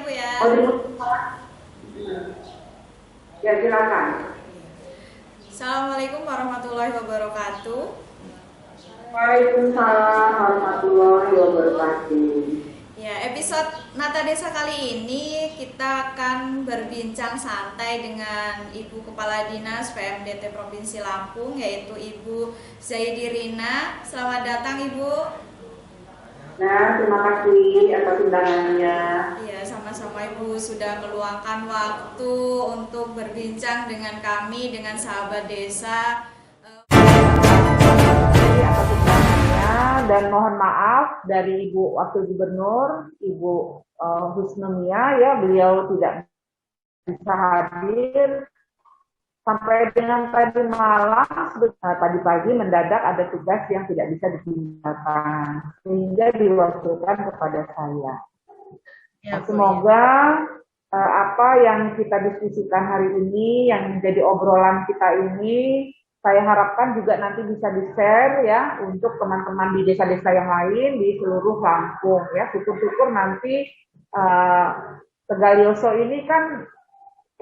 Bu ya. Ya, silakan. Assalamualaikum warahmatullahi wabarakatuh. Waalaikumsalam warahmatullahi wabarakatuh. Ya, episode Nata Desa kali ini kita akan berbincang santai dengan Ibu Kepala Dinas PMDT Provinsi Lampung, yaitu Ibu Zaidi Rina. Selamat datang Ibu. Nah, terima kasih atas undangannya. Ya, sama-sama Ibu sudah meluangkan waktu untuk berbincang dengan kami, dengan sahabat desa. Atas undangannya dan mohon maaf dari Ibu Wakil Gubernur, Ibu Husnomia, ya, beliau tidak bisa hadir sampai dengan tadi malam. Tadi pagi mendadak ada tugas yang tidak bisa ditinggalkan sehingga diwakilkan kepada saya. Ya, Bu, Semoga apa yang kita diskusikan hari ini, yang menjadi obrolan kita ini, saya harapkan juga nanti bisa di-share ya untuk teman-teman di desa-desa yang lain di seluruh Lampung ya. Syukur-syukur nanti Tegalioso ini kan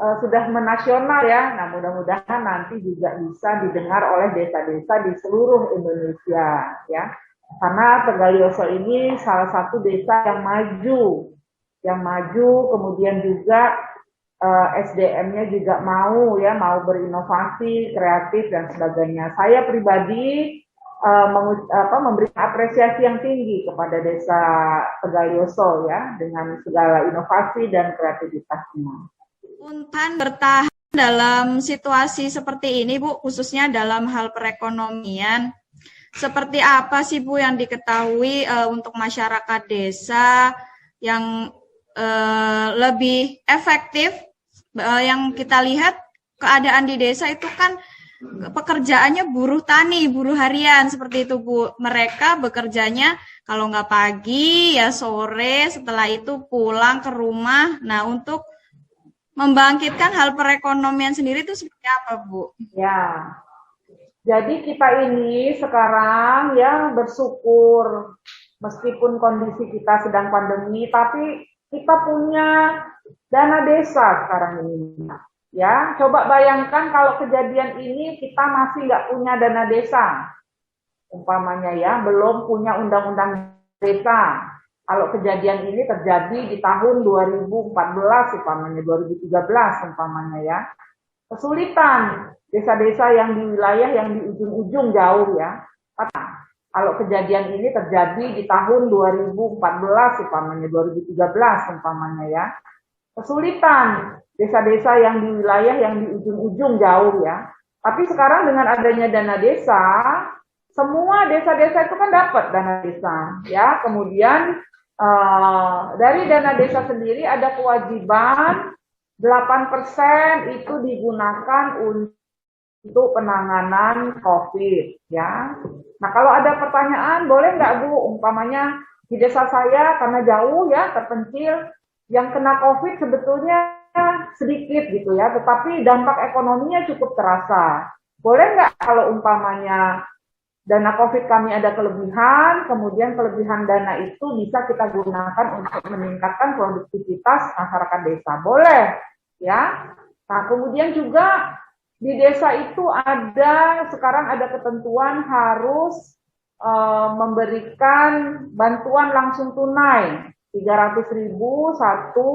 sudah menasional ya. Nah, mudah-mudahan nanti juga bisa didengar oleh desa-desa di seluruh Indonesia ya. Karena Tegalioso ini salah satu desa yang maju, kemudian juga SDM-nya juga mau berinovasi, kreatif dan sebagainya. Saya pribadi memberikan apresiasi yang tinggi kepada Desa Tegalioso ya dengan segala inovasi dan kreativitasnya. Untan bertahan dalam situasi seperti ini, Bu, khususnya dalam hal perekonomian. Seperti apa sih, Bu, yang diketahui untuk masyarakat desa yang lebih efektif? Yang kita lihat keadaan di desa itu kan pekerjaannya buruh tani, buruh harian seperti itu, Bu. Mereka bekerjanya kalau nggak pagi ya sore, setelah itu pulang ke rumah. Nah, untuk membangkitkan hal perekonomian sendiri itu seperti apa, Bu? Ya, jadi kita ini sekarang ya bersyukur meskipun kondisi kita sedang pandemi, tapi kita punya dana desa sekarang ini. Ya, coba bayangkan kalau kejadian ini kita masih nggak punya dana desa, umpamanya ya, belum punya undang-undang desa. Kalau kejadian ini terjadi di tahun 2014, umpamanya 2013, umpamanya ya, kesulitan desa-desa yang di wilayah yang di ujung-ujung jauh ya. Kalau kejadian ini terjadi di tahun 2014, umpamanya 2013, umpamanya ya, kesulitan desa-desa yang di wilayah yang di ujung-ujung jauh ya. Tapi sekarang dengan adanya dana desa, semua desa-desa itu kan dapat dana desa ya. Kemudian dari dana desa sendiri ada kewajiban 8% itu digunakan untuk penanganan COVID ya. Nah, kalau ada pertanyaan, boleh nggak Bu, umpamanya di desa saya karena jauh ya, terpencil, yang kena COVID sebetulnya sedikit gitu ya, tetapi dampak ekonominya cukup terasa. Boleh nggak kalau umpamanya dana COVID kami ada kelebihan, kemudian kelebihan dana itu bisa kita gunakan untuk meningkatkan produktivitas masyarakat desa? Boleh ya. Nah, kemudian juga di desa itu sekarang ada ketentuan harus memberikan bantuan langsung tunai 300.000 satu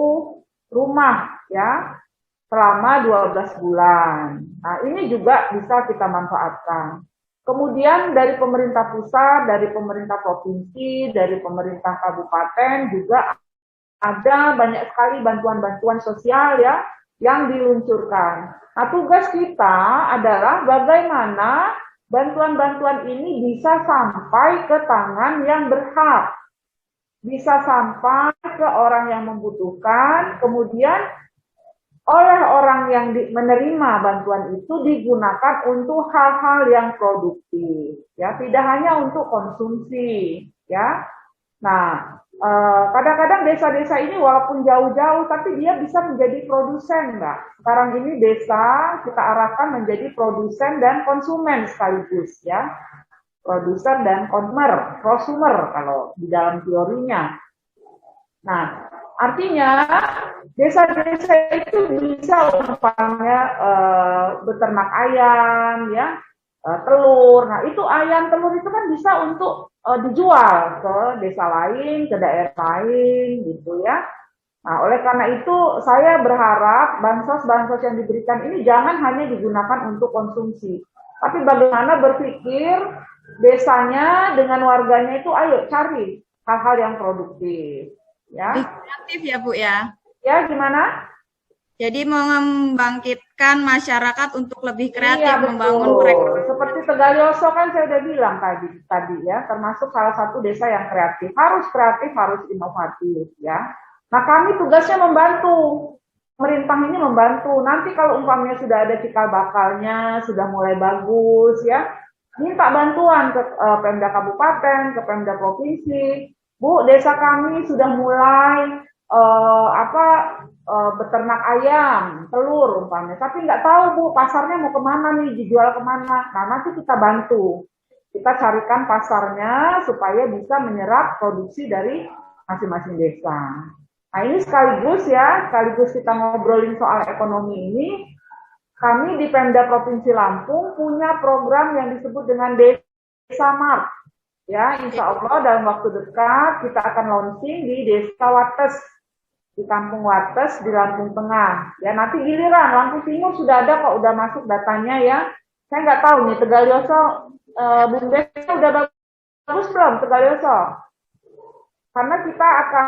rumah ya selama 12 bulan. Nah, ini juga bisa kita manfaatkan. Kemudian dari pemerintah pusat, dari pemerintah provinsi, dari pemerintah kabupaten juga ada banyak sekali bantuan-bantuan sosial ya yang diluncurkan. Nah, tugas kita adalah bagaimana bantuan-bantuan ini bisa sampai ke tangan yang berhak, bisa sampai ke orang yang membutuhkan, kemudian oleh orang yang menerima bantuan itu digunakan untuk hal-hal yang produktif, ya, tidak hanya untuk konsumsi, ya. Nah, kadang-kadang desa-desa ini walaupun jauh-jauh, tapi dia bisa menjadi produsen, Mbak. Sekarang ini desa kita arahkan menjadi produsen dan konsumen sekaligus, ya. Produser dan prosumer kalau di dalam teorinya. Nah, Artinya desa-desa itu bisa umpamanya beternak ayam, ya, telur. Nah itu ayam telur itu kan bisa untuk dijual ke desa lain, ke daerah lain, gitu ya. Nah, oleh karena itu saya berharap bansos-bansos yang diberikan ini jangan hanya digunakan untuk konsumsi, tapi bagaimana berpikir desanya dengan warganya itu ayo cari hal-hal yang produktif, Lebih ya. kreatif ya Bu ya. Ya, gimana? Jadi membangkitkan masyarakat untuk lebih Iya, kreatif membangun betul. perekonomian. Seperti Tegalioso kan saya udah bilang tadi ya, termasuk salah satu desa yang kreatif, harus inovatif ya. Nah, kami tugasnya membantu. Pemerintah ini membantu. Nanti kalau umpamanya sudah ada cikal bakalnya, sudah mulai bagus ya, minta bantuan ke Pemda Kabupaten, ke Pemda Provinsi. Bu, desa kami sudah mulai apa beternak ayam, telur umpamanya, tapi nggak tahu Bu pasarnya mau kemana nih, dijual kemana. Nah nanti kita bantu, kita carikan pasarnya supaya bisa menyerap produksi dari masing-masing desa. Nah ini sekaligus kita ngobrolin soal ekonomi ini, kami di Pemda Provinsi Lampung punya program yang disebut dengan Desa Mart. Ya, insya Allah dalam waktu dekat kita akan launching di Desa Wates, di Kampung Wates di Lampung Tengah. Ya nanti giliran Lampung Timur sudah ada kok, udah masuk datanya ya. Saya nggak tahu nih Tegalioso BUMDesnya udah bagus belum Tegalioso? Karena kita akan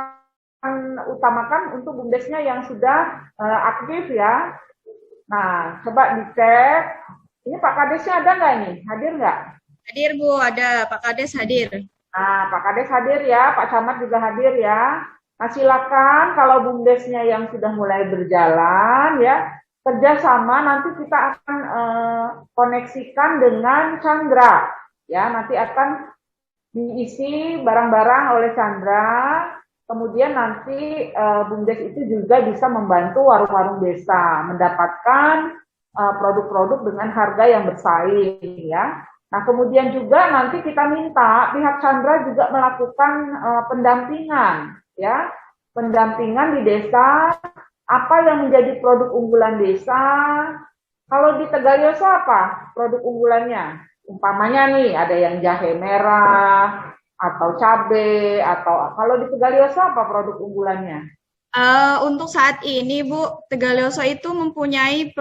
utamakan untuk BUMDesnya yang sudah aktif ya. Nah coba dicek. Ini Pak Kadesnya ada nggak nih? Hadir nggak? Hadir Bu, ada Pak Kades hadir. Nah Pak Kades hadir ya, Pak Camat juga hadir ya. Nah, silakan kalau BUMDesnya yang sudah mulai berjalan ya, kerjasama nanti kita akan koneksikan dengan Chandra. Ya, nanti akan diisi barang-barang oleh Chandra. Kemudian nanti BUMDes itu juga bisa membantu warung-warung desa mendapatkan produk-produk dengan harga yang bersaing ya. Nah, kemudian juga nanti kita minta pihak Chandra juga melakukan pendampingan ya, pendampingan di desa, apa yang menjadi produk unggulan desa. Kalau di Tegalioso apa produk unggulannya? Umpamanya nih ada yang jahe merah atau cabe, atau kalau di Tegalioso apa produk unggulannya? Untuk saat ini Bu, Tegalioso itu mempunyai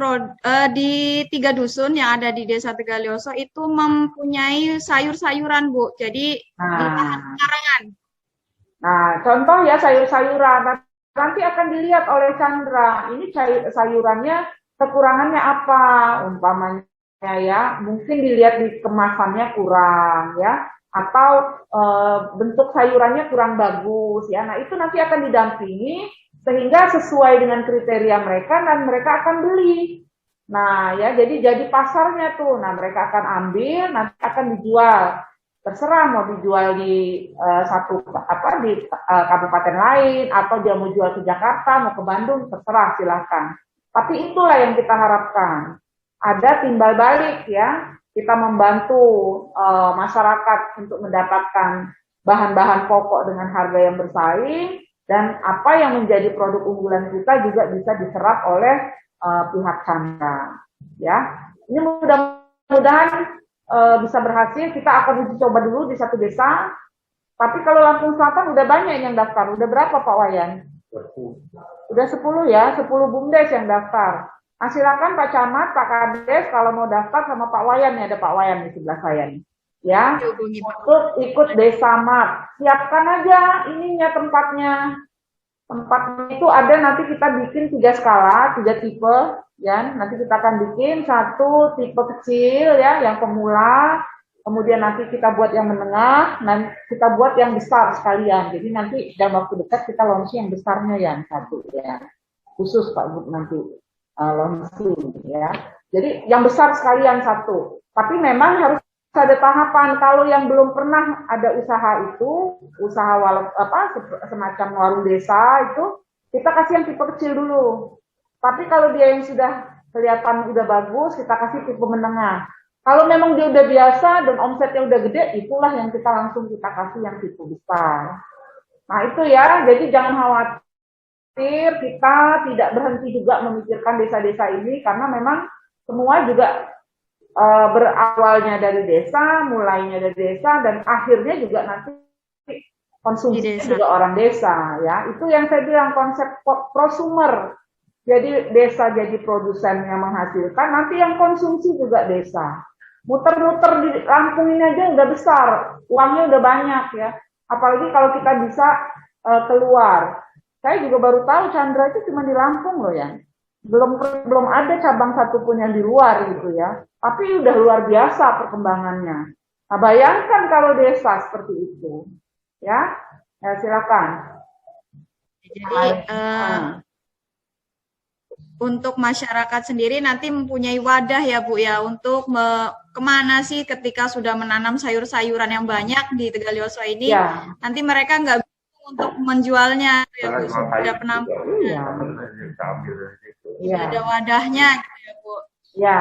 di 3 dusun yang ada di desa Tegalioso itu mempunyai sayur-sayuran Bu. Jadi olahan Nah, sembarangan. Nah, contoh ya sayur-sayuran. Nanti akan dilihat oleh Chandra, ini sayurannya kekurangannya apa, umpamanya ya, mungkin dilihat di kemasannya kurang ya, atau bentuk sayurannya kurang bagus ya. Nah, itu nanti akan didampingi sehingga sesuai dengan kriteria mereka dan mereka akan beli. Nah, ya jadi pasarnya tuh. Nah, mereka akan ambil, nanti akan dijual, terserah mau dijual di di kabupaten lain atau dia mau jual ke Jakarta, mau ke Bandung, terserah silahkan. Tapi itulah yang kita harapkan. Ada timbal balik ya, kita membantu masyarakat untuk mendapatkan bahan-bahan pokok dengan harga yang bersaing, dan apa yang menjadi produk unggulan kita juga bisa diserap oleh pihak Chandra. Ya, ini mudah-mudahan bisa berhasil. Kita akan uji coba dulu di satu desa. Tapi kalau Lampung Selatan udah banyak yang daftar. Udah berapa Pak Wayan? Udah 10 ya, 10 BUMDes yang daftar. Nah, silakan Pak Camat, Pak Kades kalau mau daftar sama Pak Wayan, nih ada Pak Wayan di sebelah saya nih. Ya, untuk ikut Desa Mart. Siapkan aja ininya tempatnya. Tempatnya itu ada, nanti kita bikin 3 skala, 3 tipe ya. Nanti kita akan bikin satu tipe kecil ya, yang pemula, kemudian nanti kita buat yang menengah, dan kita buat yang besar sekalian. Jadi nanti dalam waktu dekat kita launching yang besarnya yang satu ya. Khusus Pak Bu nanti launching ya. Jadi yang besar sekalian satu. Tapi memang harus ada tahapan. Kalau yang belum pernah ada usaha itu, semacam warung desa itu, kita kasih yang tipe kecil dulu. Tapi kalau dia yang sudah kelihatan udah bagus, kita kasih tipe menengah. Kalau memang dia udah biasa dan omsetnya udah gede, itulah yang kita langsung kita kasih yang tipe besar. Nah itu ya, jadi jangan khawatir. kita tidak berhenti juga memikirkan desa-desa ini karena memang semua juga berawalnya dari desa, mulainya dari desa, dan akhirnya juga nanti konsumsinya juga orang desa, ya. Itu yang saya bilang konsep prosumer. Jadi desa jadi produsen yang menghasilkan, nanti yang konsumsi juga desa. Muter-muter di Lampung ini aja udah besar, uangnya udah banyak ya. Apalagi kalau kita bisa keluar. Saya juga baru tahu Chandra itu cuma di Lampung loh ya. Belum ada cabang satupun yang di luar gitu ya. Tapi udah luar biasa perkembangannya. Nah, bayangkan kalau desa seperti itu. Ya, silakan. Jadi untuk masyarakat sendiri nanti mempunyai wadah ya Bu ya untuk kemana sih ketika sudah menanam sayur-sayuran yang banyak di Tegalioso ini, ya. Nanti mereka nggak bingung untuk menjualnya ya Bu, sudah penampungan, ada wadahnya gitu ya Bu. Ya.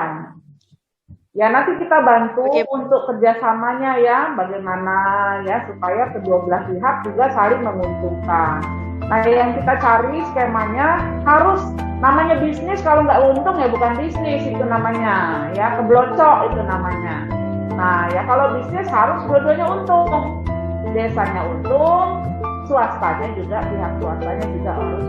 Ya nanti kita bantu untuk kerjasamanya ya, bagaimana ya supaya kedua belah pihak juga saling menguntungkan. Nah yang kita cari skemanya harus, namanya bisnis kalau nggak untung ya bukan bisnis itu namanya, ya keblocok itu namanya. Nah ya kalau bisnis harus dua-duanya untung, desanya untung, swastanya juga, pihak swastanya juga harus